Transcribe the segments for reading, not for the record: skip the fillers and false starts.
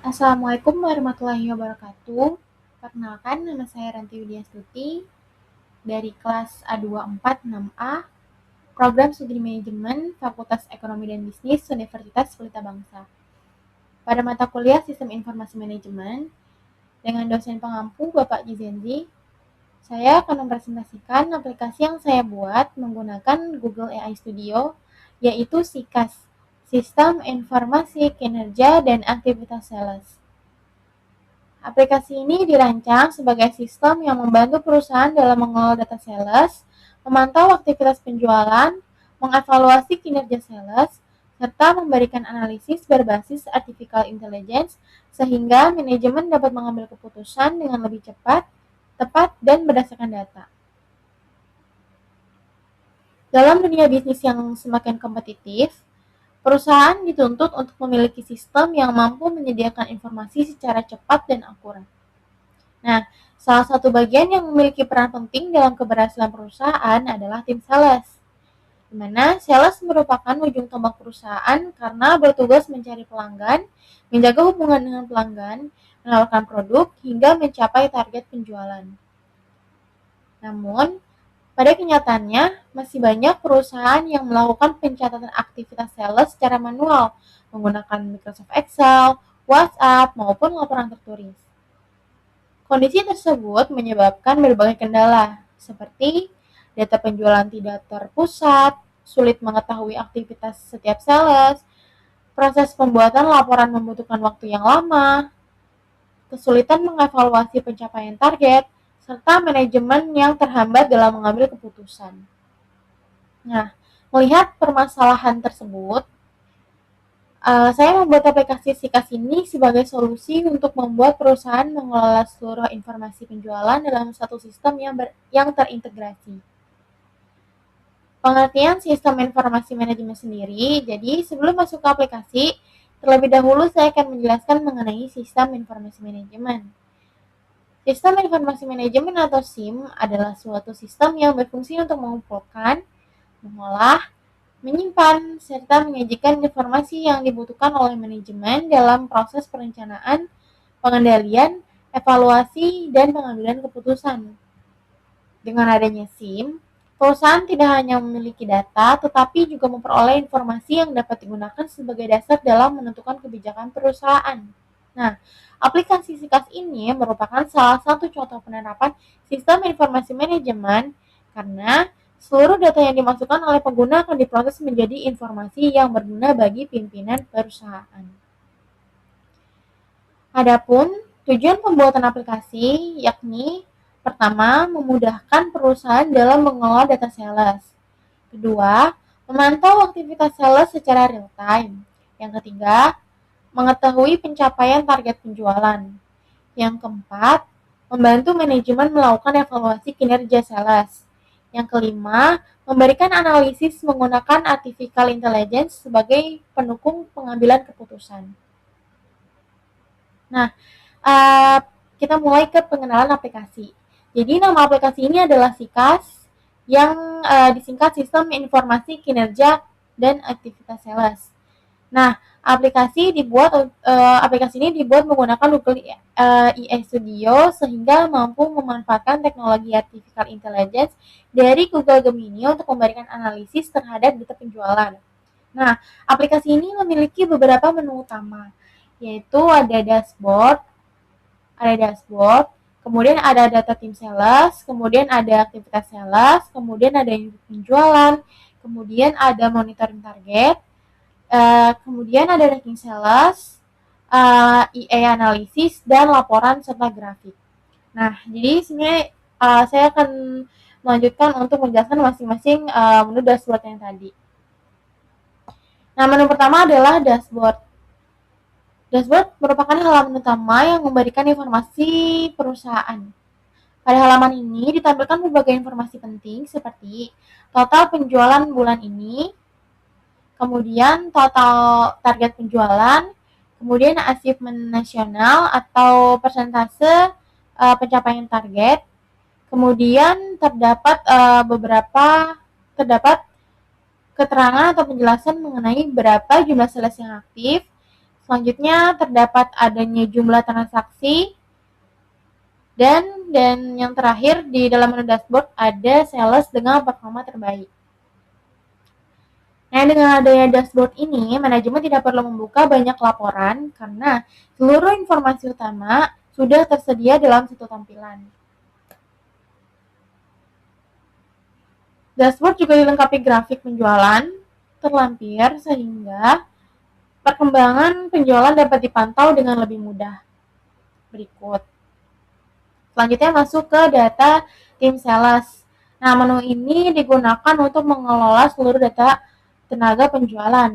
Assalamualaikum warahmatullahi wabarakatuh. Perkenalkan, nama saya Ranti Widyastuti dari kelas A246A, Program Studi Manajemen, Fakultas Ekonomi dan Bisnis, Universitas Pelita Bangsa. Pada mata kuliah Sistem Informasi Manajemen, dengan dosen pengampu Bapak Gizenzi, saya akan mempresentasikan aplikasi yang saya buat menggunakan Google AI Studio, yaitu SIKAS, Sistem Informasi Kinerja dan Aktivitas Sales. Aplikasi ini dirancang sebagai sistem yang membantu perusahaan dalam mengelola data sales, memantau aktivitas penjualan, mengevaluasi kinerja sales, serta memberikan analisis berbasis artificial intelligence sehingga manajemen dapat mengambil keputusan dengan lebih cepat, tepat, dan berdasarkan data. Dalam dunia bisnis yang semakin kompetitif, perusahaan dituntut untuk memiliki sistem yang mampu menyediakan informasi secara cepat dan akurat. Nah, salah satu bagian yang memiliki peran penting dalam keberhasilan perusahaan adalah tim sales, di mana sales merupakan ujung tombak perusahaan karena bertugas mencari pelanggan, menjaga hubungan dengan pelanggan, menawarkan produk, hingga mencapai target penjualan. Namun, pada kenyataannya, masih banyak perusahaan yang melakukan pencatatan aktivitas sales secara manual, menggunakan Microsoft Excel, WhatsApp, maupun laporan tertulis. Kondisi tersebut menyebabkan berbagai kendala, seperti data penjualan tidak terpusat, sulit mengetahui aktivitas setiap sales, proses pembuatan laporan membutuhkan waktu yang lama, kesulitan mengevaluasi pencapaian target, serta manajemen yang terhambat dalam mengambil keputusan. Nah, melihat permasalahan tersebut, saya membuat aplikasi SIKAS ini sebagai solusi untuk membuat perusahaan mengelola seluruh informasi penjualan dalam satu sistem yang terintegrasi. Pengertian sistem informasi manajemen sendiri, jadi sebelum masuk ke aplikasi, terlebih dahulu saya akan menjelaskan mengenai sistem informasi manajemen. Sistem informasi manajemen atau SIM adalah suatu sistem yang berfungsi untuk mengumpulkan, mengolah, menyimpan, serta menyajikan informasi yang dibutuhkan oleh manajemen dalam proses perencanaan, pengendalian, evaluasi, dan pengambilan keputusan. Dengan adanya SIM, perusahaan tidak hanya memiliki data, tetapi juga memperoleh informasi yang dapat digunakan sebagai dasar dalam menentukan kebijakan perusahaan. Nah, aplikasi SIKAS ini merupakan salah satu contoh penerapan sistem informasi manajemen karena seluruh data yang dimasukkan oleh pengguna akan diproses menjadi informasi yang berguna bagi pimpinan perusahaan. Adapun tujuan pembuatan aplikasi yakni pertama, memudahkan perusahaan dalam mengelola data sales. Kedua, memantau aktivitas sales secara real time. Yang ketiga, mengetahui pencapaian target penjualan. Yang keempat, membantu manajemen melakukan evaluasi kinerja sales. Yang kelima, memberikan analisis menggunakan artificial intelligence sebagai pendukung pengambilan keputusan. Nah, kita mulai ke pengenalan aplikasi. Jadi nama aplikasi ini adalah SIKAS yang disingkat Sistem Informasi Kinerja dan Aktivitas Sales. Nah, aplikasi ini dibuat menggunakan Google AI Studio sehingga mampu memanfaatkan teknologi artificial intelligence dari Google Gemini untuk memberikan analisis terhadap data penjualan. Nah, aplikasi ini memiliki beberapa menu utama, yaitu ada dashboard, kemudian ada data tim sales, kemudian ada aktivitas sales, kemudian ada penjualan, kemudian ada monitoring target, kemudian ada ranking sales, EA analisis, dan laporan serta grafik. Nah, jadi sebenarnya saya akan melanjutkan untuk menjelaskan masing-masing menu dashboard yang tadi. Nah, menu pertama adalah dashboard. Dashboard merupakan halaman utama yang memberikan informasi perusahaan. Pada halaman ini ditampilkan berbagai informasi penting seperti total penjualan bulan ini, kemudian total target penjualan, kemudian achievement nasional atau persentase pencapaian target, kemudian terdapat keterangan atau penjelasan mengenai berapa jumlah sales yang aktif, Selanjutnya terdapat adanya jumlah transaksi dan yang terakhir di dalam menu dashboard ada sales dengan performa terbaik. Nah, dengan adanya dashboard ini, manajemen tidak perlu membuka banyak laporan karena seluruh informasi utama sudah tersedia dalam satu tampilan. Dashboard juga dilengkapi grafik penjualan terlampir sehingga perkembangan penjualan dapat dipantau dengan lebih mudah. Berikut. Selanjutnya masuk ke data tim sales. Nah, menu ini digunakan untuk mengelola seluruh data tenaga penjualan.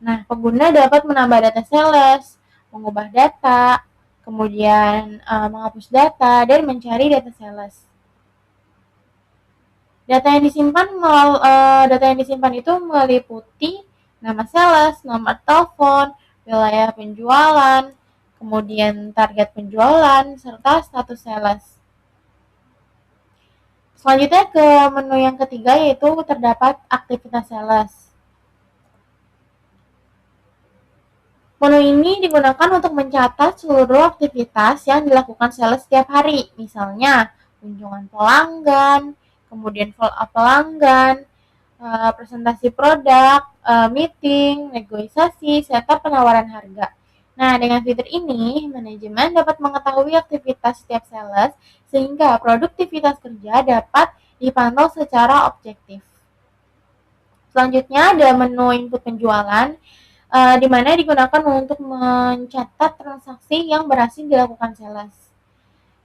Nah, pengguna dapat menambah data sales, mengubah data, kemudian menghapus data, dan mencari data sales. Data yang disimpan itu meliputi nama sales, nomor telepon, wilayah penjualan, kemudian target penjualan, serta status sales. Selanjutnya ke menu yang ketiga yaitu terdapat aktivitas sales. Menu ini digunakan untuk mencatat seluruh aktivitas yang dilakukan sales setiap hari, misalnya kunjungan pelanggan, kemudian follow up pelanggan, presentasi produk, meeting, negosiasi, serta penawaran harga. Nah, dengan fitur ini, manajemen dapat mengetahui aktivitas setiap sales sehingga produktivitas kerja dapat dipantau secara objektif. Selanjutnya ada menu input penjualan, di mana digunakan untuk mencatat transaksi yang berhasil dilakukan sales,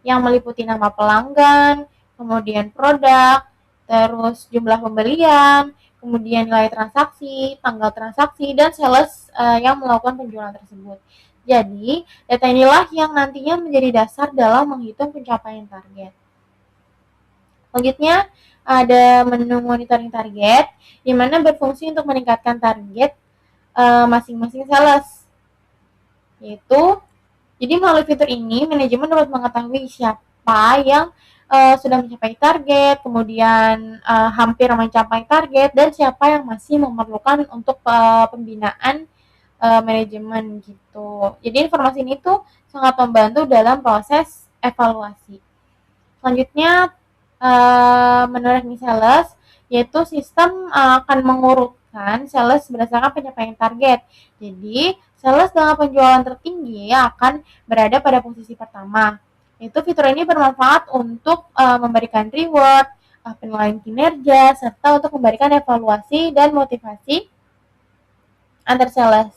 yang meliputi nama pelanggan, kemudian produk, terus jumlah pembelian, kemudian nilai transaksi, tanggal transaksi, dan sales yang melakukan penjualan tersebut. Jadi, data inilah yang nantinya menjadi dasar dalam menghitung pencapaian target. Selanjutnya, ada menu monitoring target, di mana berfungsi untuk meningkatkan target masing-masing sales. Jadi melalui fitur ini, manajemen dapat mengetahui siapa yang sudah mencapai target, kemudian hampir mencapai target, dan siapa yang masih memerlukan untuk pembinaan manajemen gitu. Jadi informasi ini tuh sangat membantu dalam proses evaluasi. Selanjutnya menu ranking sales, yaitu sistem akan mengurutkan sales berdasarkan pencapaian target. Jadi sales dengan penjualan tertinggi akan berada pada posisi pertama. Fitur ini bermanfaat untuk memberikan reward, penilaian kinerja, serta untuk memberikan evaluasi dan motivasi antar sales.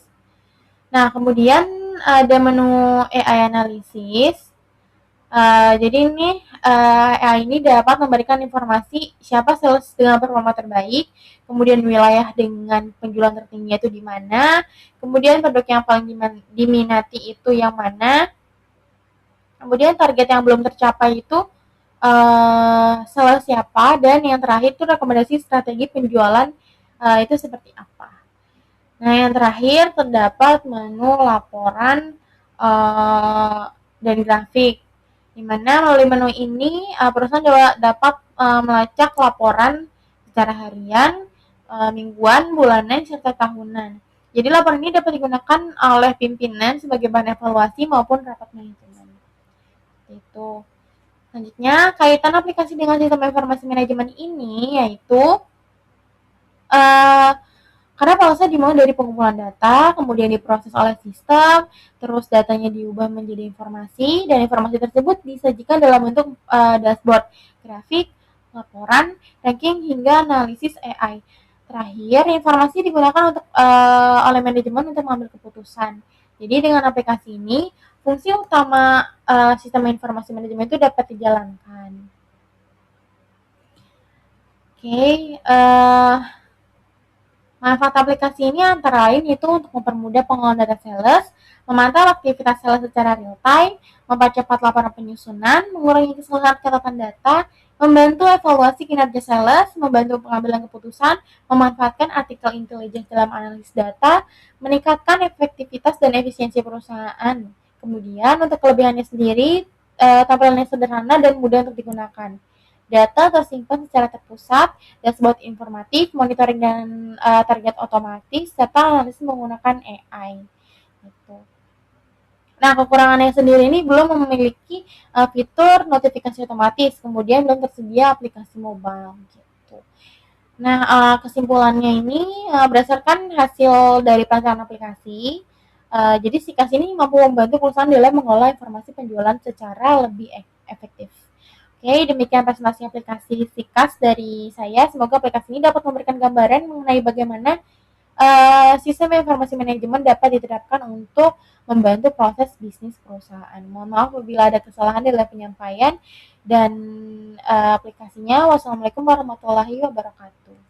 Nah, kemudian ada menu AI Analysis. Jadi ini AI ini dapat memberikan informasi siapa sales dengan performa terbaik, kemudian wilayah dengan penjualan tertinggi itu di mana, kemudian produk yang paling diminati itu yang mana, kemudian target yang belum tercapai itu sales siapa, dan yang terakhir itu rekomendasi strategi penjualan itu seperti apa. Nah, yang terakhir terdapat menu laporan dan grafik, di mana melalui menu ini perusahaan dapat melacak laporan secara harian, mingguan, bulanan, serta tahunan. Jadi laporan ini dapat digunakan oleh pimpinan sebagai bahan evaluasi maupun rapat manajemen. Itu. Selanjutnya, kaitan aplikasi dengan sistem informasi manajemen ini yaitu karena prosesnya dimulai dari pengumpulan data, kemudian diproses oleh sistem, terus datanya diubah menjadi informasi, dan informasi tersebut disajikan dalam bentuk dashboard, grafik, laporan, ranking, hingga analisis AI. Terakhir, informasi digunakan oleh manajemen untuk mengambil keputusan. Jadi dengan aplikasi ini, fungsi utama sistem informasi manajemen itu dapat dijalankan. Manfaat aplikasi ini antara lain itu untuk mempermudah pengelolaan data sales, memantau aktivitas sales secara real time, mempercepat laporan penyusunan, mengurangi kesalahan catatan data, membantu evaluasi kinerja sales, membantu pengambilan keputusan, memanfaatkan artikel intelijen dalam analisis data, meningkatkan efektivitas dan efisiensi perusahaan. Kemudian untuk kelebihannya sendiri, tampilannya sederhana dan mudah untuk digunakan. Data tersimpan secara terpusat, dashboard informatif, monitoring dan target otomatis, serta analisis menggunakan AI. gitu. Nah, kekurangannya sendiri ini belum memiliki fitur notifikasi otomatis, kemudian belum tersedia aplikasi mobile gitu. Nah, kesimpulannya ini berdasarkan hasil dari pelaksanaan aplikasi, jadi SIKAS ini mampu membantu perusahaan dalam mengelola informasi penjualan secara lebih efektif. Oke, demikian presentasi aplikasi SIKAS dari saya. Semoga aplikasi ini dapat memberikan gambaran mengenai bagaimana sistem informasi manajemen dapat diterapkan untuk membantu proses bisnis perusahaan. Mohon maaf apabila ada kesalahan dalam penyampaian dan aplikasinya. Wassalamualaikum warahmatullahi wabarakatuh.